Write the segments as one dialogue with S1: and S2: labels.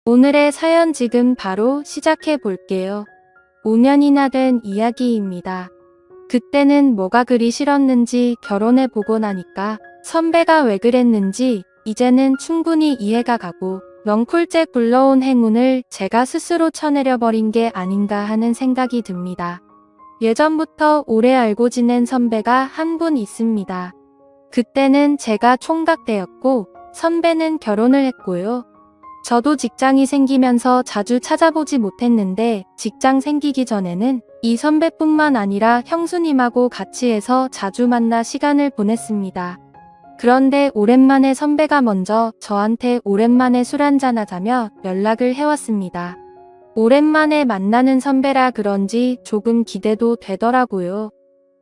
S1: 오늘의 사연 지금 바로 시작해 볼게요. 5년이나 된 이야기입니다. 그때는 뭐가 그리 싫었는지 결혼해 보고 나니까 선배가 왜 그랬는지 이제는 충분히 이해가 가고 넝쿨째 굴러온 행운을 제가 스스로 쳐내려 버린 게 아닌가 하는 생각이 듭니다. 예전부터 오래 알고 지낸 선배가 한 분 있습니다. 그때는 제가 총각 때였고 선배는 결혼을 했고요. 저도 직장이 생기면서 자주 찾아보지 못했는데 직장 생기기 전에는 이 선배뿐만 아니라 형수님하고 같이 해서 자주 만나 시간을 보냈습니다. 그런데 오랜만에 선배가 먼저 저한테 오랜만에 술 한잔하자며 연락을 해왔습니다. 오랜만에 만나는 선배라 그런지 조금 기대도 되더라고요.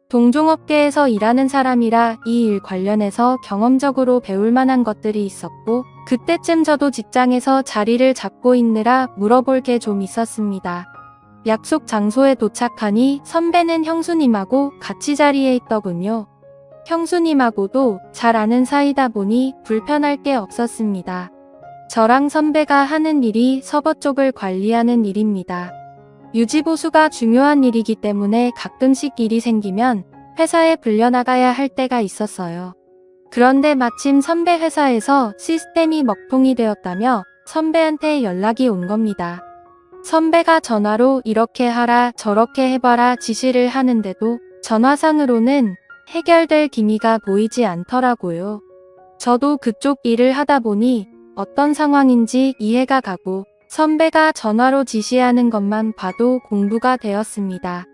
S1: 동종업계에서 일하는 사람이라 이 일 관련해서 경험적으로 배울 만한 것들이 있었고 그때쯤 저도 직장에서 자리를 잡고 있느라 물어볼 게 좀 있었습니다. 약속 장소에 도착하니 선배는 형수님하고 같이 자리에 있더군요. 형수님하고도 잘 아는 사이다 보니 불편할 게 없었습니다. 저랑 선배가 하는 일이 서버 쪽을 관리하는 일입니다. 유지보수가 중요한 일이기 때문에 가끔씩 일이 생기면 회사에 불려나가야 할 때가 있었어요. 그런데 마침 선배 회사에서 시스템이 먹통이 되었다며 선배한테 연락이 온 겁니다. 선배가 전화로 이렇게 하라 저렇게 해봐라 지시를 하는데도 전화상으로는 해결될 기미가 보이지 않더라고요. 저도 그쪽 일을 하다 보니 어떤 상황인지 이해가 가고 선배가 전화로 지시하는 것만 봐도 공부가 되었습니다.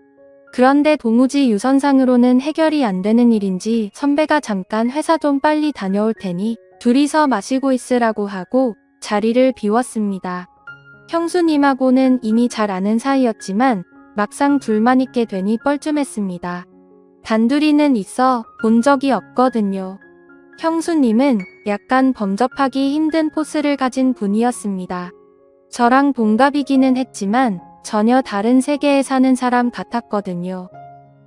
S1: 그런데 도무지 유선상으로는 해결이 안 되는 일인지 선배가 잠깐 회사 좀 빨리 다녀올 테니 둘이서 마시고 있으라고 하고 자리를 비웠습니다. 형수님하고는 이미 잘 아는 사이였지만 막상 둘만 있게 되니 뻘쭘했습니다. 단둘이는 있어 본 적이 없거든요. 형수님은 약간 범접하기 힘든 포스를 가진 분이었습니다. 저랑 동갑이기는 했지만 전혀 다른 세계에 사는 사람 같았거든요.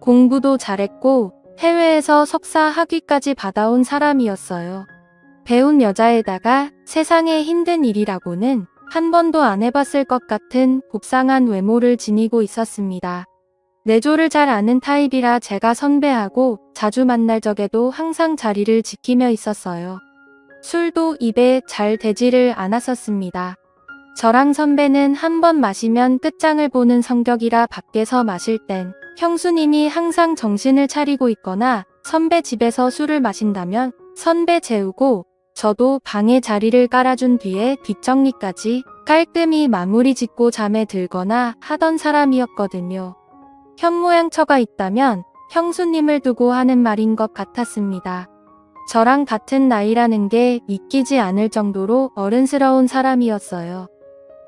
S1: 공부도 잘했고 해외에서 석사 학위까지 받아온 사람이었어요. 배운 여자에다가 세상에 힘든 일이라고는 한 번도 안 해봤을 것 같은 곱상한 외모를 지니고 있었습니다. 내조를 잘 아는 타입이라 제가 선배하고 자주 만날 적에도 항상 자리를 지키며 있었어요. 술도 입에 잘 대지를 않았었습니다. 저랑 선배는 한 번 마시면 끝장을 보는 성격이라 밖에서 마실 땐 형수님이 항상 정신을 차리고 있거나 선배 집에서 술을 마신다면 선배 재우고 저도 방에 자리를 깔아준 뒤에 뒷정리까지 깔끔히 마무리 짓고 잠에 들거나 하던 사람이었거든요. 현모양처가 있다면 형수님을 두고 하는 말인 것 같았습니다. 저랑 같은 나이라는 게 믿기지 않을 정도로 어른스러운 사람이었어요.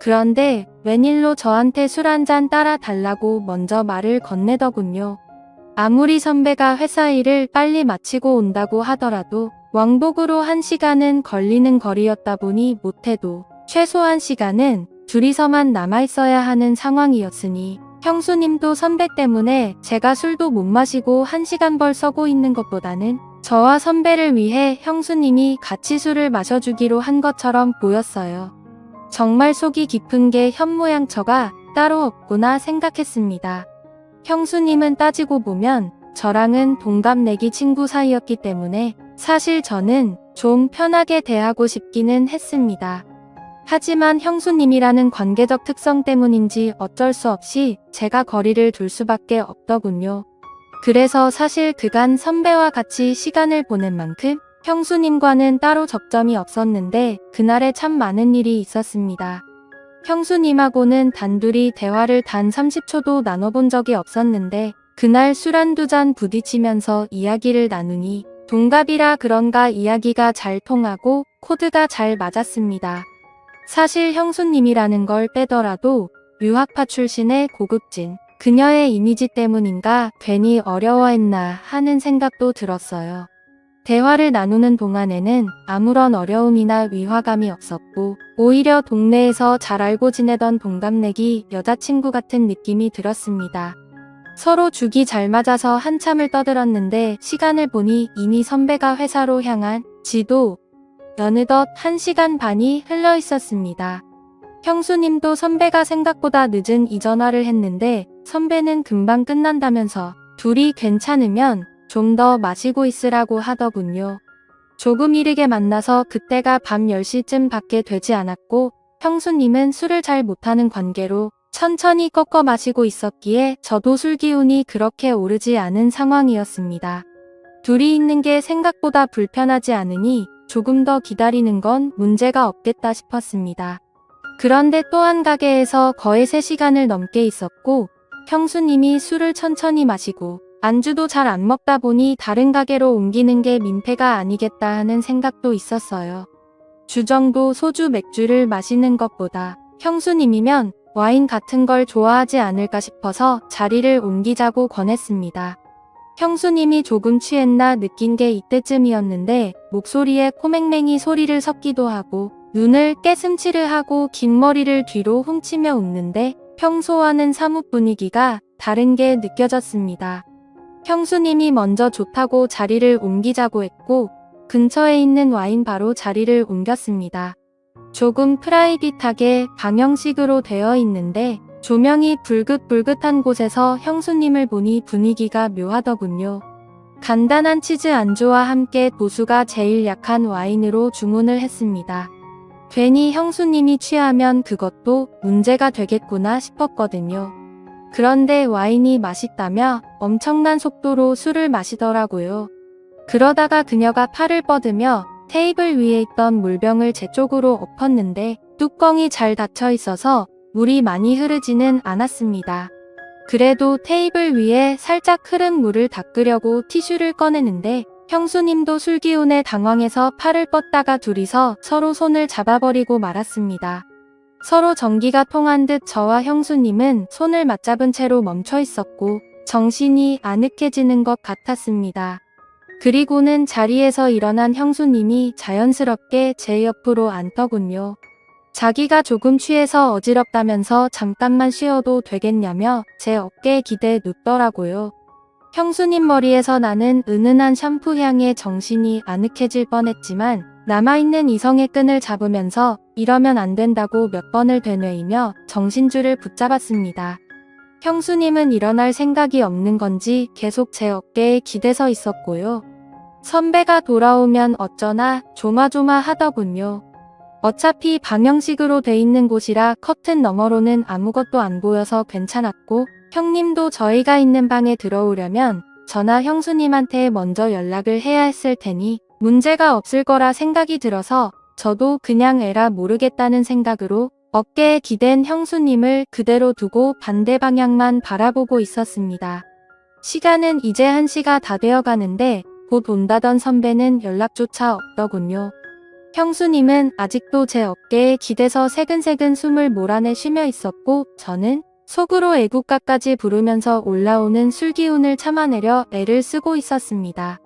S1: 그런데 웬일로 저한테 술 한잔 따라 달라고 먼저 말을 건네더군요. 아무리 선배가 회사 일을 빨리 마치고 온다고 하더라도 왕복으로 1시간은 걸리는 거리였다 보니 못해도 최소 1시간은 둘이서만 남아있어야 하는 상황이었으니 형수님도 선배 때문에 제가 술도 못 마시고 1시간 벌 서고 있는 것보다는 저와 선배를 위해 형수님이 같이 술을 마셔주기로 한 것처럼 보였어요. 정말 속이 깊은 게 현모양처가 따로 없구나 생각했습니다. 형수님은 따지고 보면 저랑은 동갑내기 친구 사이였기 때문에 사실 저는 좀 편하게 대하고 싶기는 했습니다. 하지만 형수님이라는 관계적 특성 때문인지 어쩔 수 없이 제가 거리를 둘 수밖에 없더군요. 그래서 사실 그간 선배와 같이 시간을 보낸 만큼 형수님과는 따로 접점이 없었는데 그날에 참 많은 일이 있었습니다. 형수님하고는 단둘이 대화를 단 30초도 나눠본 적이 없었는데 그날 술 한두 잔 부딪히면서 이야기를 나누니 동갑이라 그런가 이야기가 잘 통하고 코드가 잘 맞았습니다. 사실 형수님이라는 걸 빼더라도 유학파 출신의 고급진 그녀의 이미지 때문인가 괜히 어려워했나 하는 생각도 들었어요. 대화를 나누는 동안에는 아무런 어려움이나 위화감이 없었고 오히려 동네에서 잘 알고 지내던 동갑내기 여자친구 같은 느낌이 들었습니다. 서로 죽이 잘 맞아서 한참을 떠들었는데 시간을 보니 이미 선배가 회사로 향한 지도 어느덧 1시간 반이 흘러 있었습니다. 형수님도 선배가 생각보다 늦은 이전화를 했는데 선배는 금방 끝난다면서 둘이 괜찮으면 좀 더 마시고 있으라고 하더군요. 조금 이르게 만나서 그때가 밤 10시쯤 밖에 되지 않았고 형수님은 술을 잘 못하는 관계로 천천히 꺾어 마시고 있었기에 저도 술 기운이 그렇게 오르지 않은 상황이었습니다. 둘이 있는 게 생각보다 불편하지 않으니 조금 더 기다리는 건 문제가 없겠다 싶었습니다. 그런데 또 한 가게에서 거의 3시간을 넘게 있었고 형수님이 술을 천천히 마시고 안주도 잘 안 먹다 보니 다른 가게로 옮기는 게 민폐가 아니겠다 하는 생각도 있었어요. 주정도 소주 맥주를 마시는 것보다 형수님이면 와인 같은 걸 좋아하지 않을까 싶어서 자리를 옮기자고 권했습니다. 형수님이 조금 취했나 느낀 게 이때쯤이었는데 목소리에 코맹맹이 소리를 섞기도 하고 눈을 깨슴치르하고 긴 머리를 뒤로 훔치며 웃는데 평소와는 사뭇 분위기가 다른 게 느껴졌습니다. 형수님이 먼저 좋다고 자리를 옮기자고 했고 근처에 있는 와인 바로 자리를 옮겼습니다. 조금 프라이빗하게 방형식으로 되어 있는데 조명이 불긋불긋한 곳에서 형수님을 보니 분위기가 묘하더군요. 간단한 치즈 안주와 함께 도수가 제일 약한 와인으로 주문을 했습니다. 괜히 형수님이 취하면 그것도 문제가 되겠구나 싶었거든요. 그런데 와인이 맛있다며 엄청난 속도로 술을 마시더라고요. 그러다가 그녀가 팔을 뻗으며 테이블 위에 있던 물병을 제 쪽으로 엎었는데 뚜껑이 잘 닫혀 있어서 물이 많이 흐르지는 않았습니다. 그래도 테이블 위에 살짝 흐른 물을 닦으려고 티슈를 꺼내는데 형수님도 술기운에 당황해서 팔을 뻗다가 둘이서 서로 손을 잡아버리고 말았습니다. 서로 전기가 통한 듯 저와 형수님은 손을 맞잡은 채로 멈춰 있었고 정신이 아늑해지는 것 같았습니다. 그리고는 자리에서 일어난 형수님이 자연스럽게 제 옆으로 앉더군요. 자기가 조금 취해서 어지럽다면서 잠깐만 쉬어도 되겠냐며 제 어깨에 기대 눕더라고요. 형수님 머리에서 나는 은은한 샴푸 향에 정신이 아늑해질 뻔했지만 남아있는 이성의 끈을 잡으면서 이러면 안 된다고 몇 번을 되뇌이며 정신줄을 붙잡았습니다. 형수님은 일어날 생각이 없는 건지 계속 제 어깨에 기대서 있었고요. 선배가 돌아오면 어쩌나 조마조마하더군요. 어차피 방형식으로 돼 있는 곳이라 커튼 너머로는 아무것도 안 보여서 괜찮았고 형님도 저희가 있는 방에 들어오려면 저나 형수님한테 먼저 연락을 해야 했을 테니 문제가 없을 거라 생각이 들어서 저도 그냥 에라 모르겠다는 생각으로 어깨에 기댄 형수님을 그대로 두고 반대 방향만 바라보고 있었습니다. 시간은 이제 1시가 다 되어 가는데 곧 온다던 선배는 연락조차 없더군요. 형수님은 아직도 제 어깨에 기대서 새근새근 숨을 몰아내 쉬며 있었고 저는 속으로 애국가까지 부르면서 올라오는 술기운을 참아내려 애를 쓰고 있었습니다.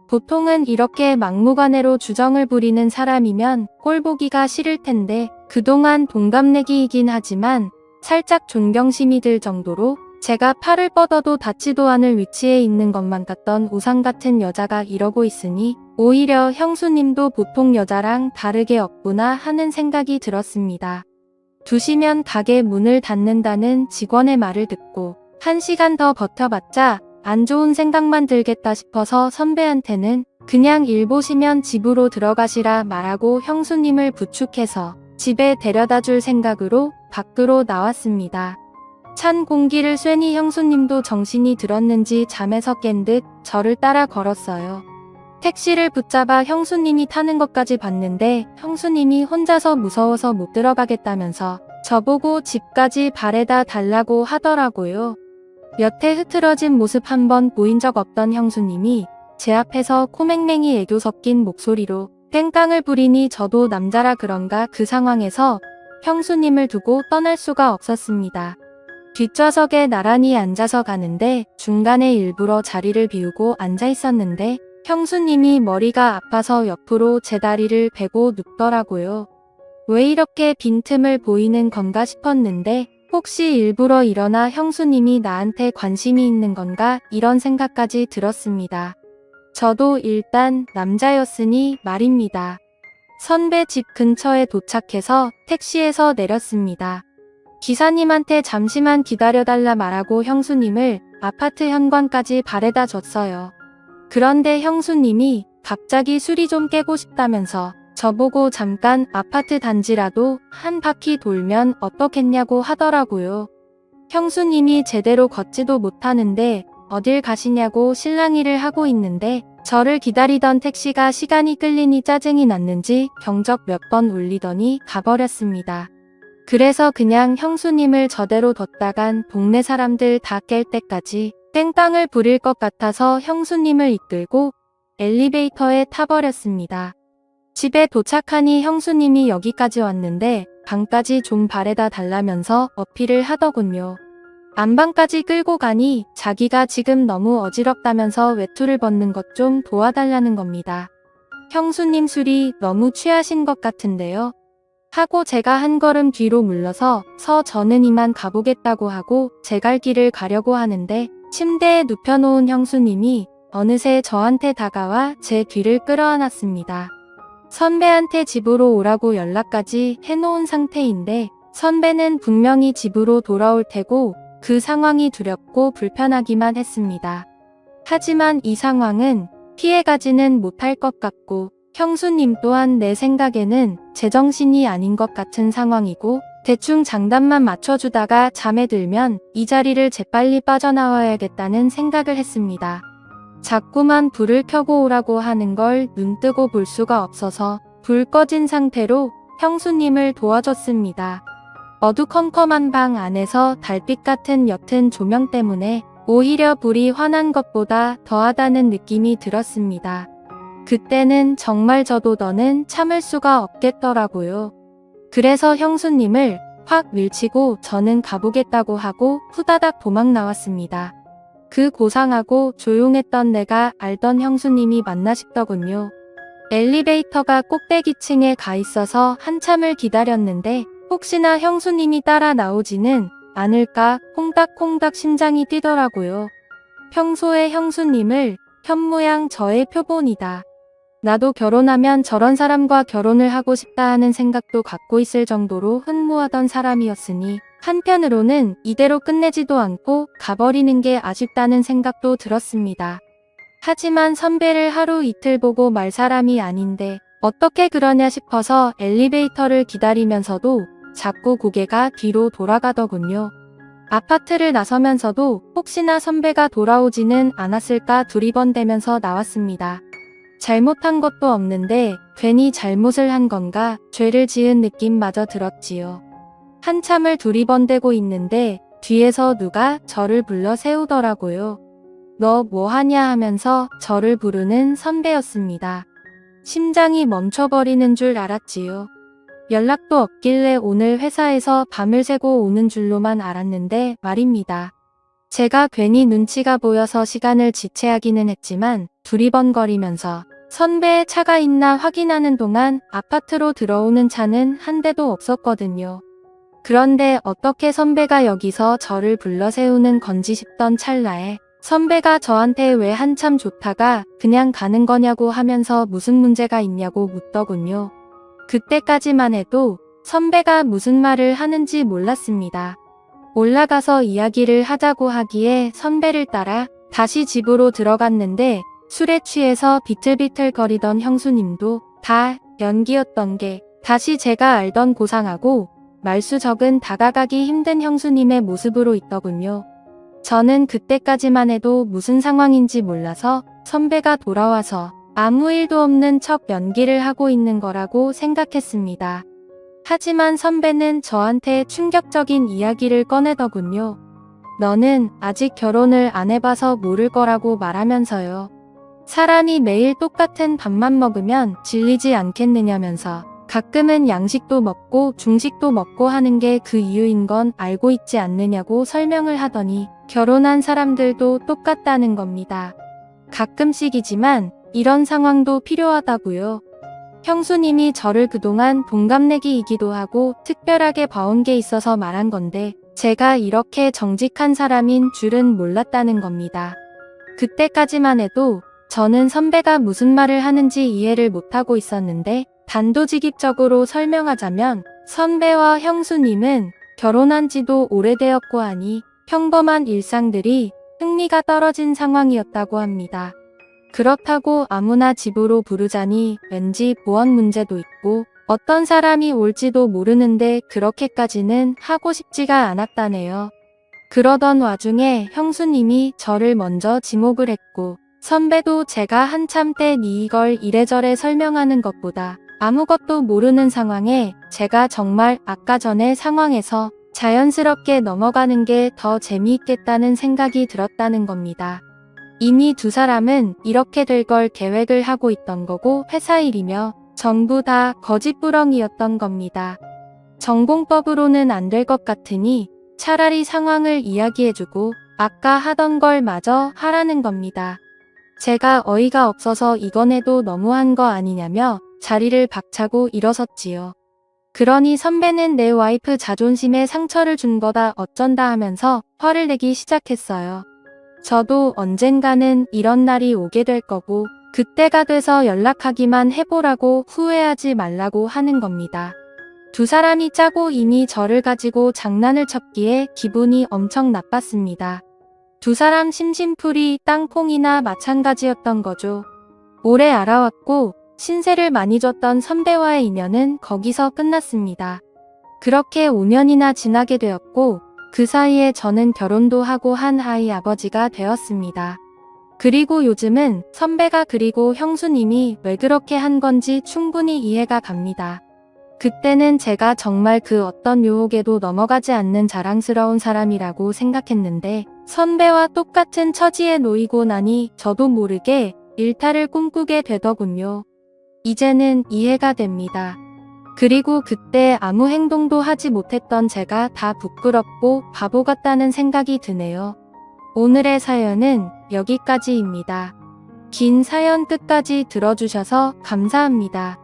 S1: 보통은 이렇게 막무가내로 주정을 부리는 사람이면 꼴보기가 싫을 텐데 그동안 동갑내기이긴 하지만 살짝 존경심이 들 정도로 제가 팔을 뻗어도 닿지도 않을 위치에 있는 것만 같던 우상 같은 여자가 이러고 있으니 오히려 형수님도 보통 여자랑 다르게 없구나 하는 생각이 들었습니다. 2시면 가게 문을 닫는다는 직원의 말을 듣고 1시간 더 버텨봤자 안 좋은 생각만 들겠다 싶어서 선배한테는 그냥 일 보시면 집으로 들어가시라 말하고 형수님을 부축해서 집에 데려다 줄 생각으로 밖으로 나왔습니다. 찬 공기를 쐬니 형수님도 정신이 들었는지 잠에서 깬 듯 저를 따라 걸었어요. 택시를 붙잡아 형수님이 타는 것까지 봤는데 형수님이 혼자서 무서워서 못 들어가겠다면서 저보고 집까지 바래다 달라고 하더라고요. 여태 흐트러진 모습 한 번 보인 적 없던 형수님이 제 앞에서 코맹맹이 애교 섞인 목소리로 땡깡을 부리니 저도 남자라 그런가 그 상황에서 형수님을 두고 떠날 수가 없었습니다. 뒷좌석에 나란히 앉아서 가는데 중간에 일부러 자리를 비우고 앉아 있었는데 형수님이 머리가 아파서 옆으로 제 다리를 베고 눕더라고요. 왜 이렇게 빈틈을 보이는 건가 싶었는데 혹시 일부러 일어나 형수님이 나한테 관심이 있는 건가 이런 생각까지 들었습니다. 저도 일단 남자였으니 말입니다. 선배 집 근처에 도착해서 택시에서 내렸습니다. 기사님한테 잠시만 기다려달라 말하고 형수님을 아파트 현관까지 바래다 줬어요. 그런데 형수님이 갑자기 술이 좀 깨고 싶다면서 저보고 잠깐 아파트 단지라도 한 바퀴 돌면 어떻겠냐고 하더라고요. 형수님이 제대로 걷지도 못하는데 어딜 가시냐고 실랑이를 하고 있는데 저를 기다리던 택시가 시간이 끌리니 짜증이 났는지 경적 몇 번 울리더니 가버렸습니다. 그래서 그냥 형수님을 저대로 뒀다간 동네 사람들 다 깰 때까지 땡깡을 부릴 것 같아서 형수님을 이끌고 엘리베이터에 타버렸습니다. 집에 도착하니 형수님이 여기까지 왔는데 방까지 좀 바래다 달라면서 어필을 하더군요. 안방까지 끌고 가니 자기가 지금 너무 어지럽다면서 외투를 벗는 것 좀 도와달라는 겁니다. 형수님 술이 너무 취하신 것 같은데요. 하고 제가 한 걸음 뒤로 물러서 저는 이만 가보겠다고 하고 제 갈 길을 가려고 하는데 침대에 눕혀놓은 형수님이 어느새 저한테 다가와 제 뒤를 끌어안았습니다. 선배한테 집으로 오라고 연락까지 해놓은 상태인데 선배는 분명히 집으로 돌아올 테고 그 상황이 두렵고 불편하기만 했습니다. 하지만 이 상황은 피해가지는 못할 것 같고 형수님 또한 내 생각에는 제정신이 아닌 것 같은 상황이고 대충 장단만 맞춰주다가 잠에 들면 이 자리를 재빨리 빠져나와야겠다는 생각을 했습니다. 자꾸만 불을 켜고 오라고 하는 걸 눈뜨고 볼 수가 없어서 불 꺼진 상태로 형수님을 도와줬습니다. 어두컴컴한 방 안에서 달빛 같은 옅은 조명 때문에 오히려 불이 환한 것보다 더하다는 느낌이 들었습니다. 그때는 정말 저도 더는 참을 수가 없겠더라고요. 그래서 형수님을 확 밀치고 저는 가보겠다고 하고 후다닥 도망 나왔습니다. 그 고상하고 조용했던 내가 알던 형수님이 맞나 싶더군요. 엘리베이터가 꼭대기층에 가 있어서 한참을 기다렸는데 혹시나 형수님이 따라 나오지는 않을까 콩닥콩닥 심장이 뛰더라고요. 평소에 형수님을 현모양 저의 표본이다. 나도 결혼하면 저런 사람과 결혼을 하고 싶다 하는 생각도 갖고 있을 정도로 흠모하던 사람이었으니 한편으로는 이대로 끝내지도 않고 가버리는 게 아쉽다는 생각도 들었습니다. 하지만 선배를 하루 이틀 보고 말 사람이 아닌데 어떻게 그러냐 싶어서 엘리베이터를 기다리면서도 자꾸 고개가 뒤로 돌아가더군요. 아파트를 나서면서도 혹시나 선배가 돌아오지는 않았을까 두리번대면서 나왔습니다. 잘못한 것도 없는데 괜히 잘못을 한 건가 죄를 지은 느낌마저 들었지요. 한참을 두리번대고 있는데 뒤에서 누가 저를 불러 세우더라고요. 너 뭐하냐 하면서 저를 부르는 선배였습니다. 심장이 멈춰버리는 줄 알았지요. 연락도 없길래 오늘 회사에서 밤을 새고 오는 줄로만 알았는데 말입니다. 제가 괜히 눈치가 보여서 시간을 지체하기는 했지만 두리번거리면서 선배의 차가 있나 확인하는 동안 아파트로 들어오는 차는 한 대도 없었거든요. 그런데 어떻게 선배가 여기서 저를 불러 세우는 건지 싶던 찰나에 선배가 저한테 왜 한참 좋다가 그냥 가는 거냐고 하면서 무슨 문제가 있냐고 묻더군요. 그때까지만 해도 선배가 무슨 말을 하는지 몰랐습니다. 올라가서 이야기를 하자고 하기에 선배를 따라 다시 집으로 들어갔는데 술에 취해서 비틀비틀거리던 형수님도 다 연기였던 게 다시 제가 알던 고상하고 말수 적은 다가가기 힘든 형수님의 모습으로 있더군요. 저는 그때까지만 해도 무슨 상황인지 몰라서 선배가 돌아와서 아무 일도 없는 척 연기를 하고 있는 거라고 생각했습니다. 하지만 선배는 저한테 충격적인 이야기를 꺼내더군요. 너는 아직 결혼을 안 해봐서 모를 거라고 말하면서요. 사람이 매일 똑같은 밥만 먹으면 질리지 않겠느냐면서 가끔은 양식도 먹고 중식도 먹고 하는 게 그 이유인 건 알고 있지 않느냐고 설명을 하더니 결혼한 사람들도 똑같다는 겁니다. 가끔씩이지만 이런 상황도 필요하다고요. 형수님이 저를 그동안 동갑내기이기도 하고 특별하게 봐온 게 있어서 말한 건데 제가 이렇게 정직한 사람인 줄은 몰랐다는 겁니다. 그때까지만 해도 저는 선배가 무슨 말을 하는지 이해를 못하고 있었는데 단도직입적으로 설명하자면 선배와 형수님은 결혼한 지도 오래되었고 하니 평범한 일상들이 흥미가 떨어진 상황이었다고 합니다. 그렇다고 아무나 집으로 부르자니 왠지 보안 문제도 있고 어떤 사람이 올지도 모르는데 그렇게까지는 하고 싶지가 않았다네요. 그러던 와중에 형수님이 저를 먼저 지목을 했고 선배도 제가 한참 때 이걸 이래저래 설명하는 것보다 아무것도 모르는 상황에 제가 정말 아까 전의 상황에서 자연스럽게 넘어가는 게 더 재미있겠다는 생각이 들었다는 겁니다. 이미 두 사람은 이렇게 될 걸 계획을 하고 있던 거고 회사 일이며 전부 다 거짓부렁이었던 겁니다. 전공법으로는 안 될 것 같으니 차라리 상황을 이야기해주고 아까 하던 걸 마저 하라는 겁니다. 제가 어이가 없어서 이건 해도 너무한 거 아니냐며 자리를 박차고 일어섰지요. 그러니 선배는 내 와이프 자존심에 상처를 준 거다 어쩐다 하면서 화를 내기 시작했어요. 저도 언젠가는 이런 날이 오게 될 거고 그때가 돼서 연락하기만 해보라고 후회하지 말라고 하는 겁니다. 두 사람이 짜고 이미 저를 가지고 장난을 쳤기에 기분이 엄청 나빴습니다. 두 사람 심심풀이 땅콩이나 마찬가지였던 거죠. 오래 알아왔고 신세를 많이 졌던 선배와의 인연은 거기서 끝났습니다. 그렇게 5년이나 지나게 되었고 그 사이에 저는 결혼도 하고 한 아이 아버지가 되었습니다. 그리고 요즘은 선배가 그리고 형수님이 왜 그렇게 한 건지 충분히 이해가 갑니다. 그때는 제가 정말 그 어떤 유혹에도 넘어가지 않는 자랑스러운 사람이라고 생각했는데 선배와 똑같은 처지에 놓이고 나니 저도 모르게 일탈을 꿈꾸게 되더군요. 이제는 이해가 됩니다. 그리고 그때 아무 행동도 하지 못했던 제가 다 부끄럽고 바보 같다는 생각이 드네요. 오늘의 사연은 여기까지입니다. 긴 사연 끝까지 들어주셔서 감사합니다.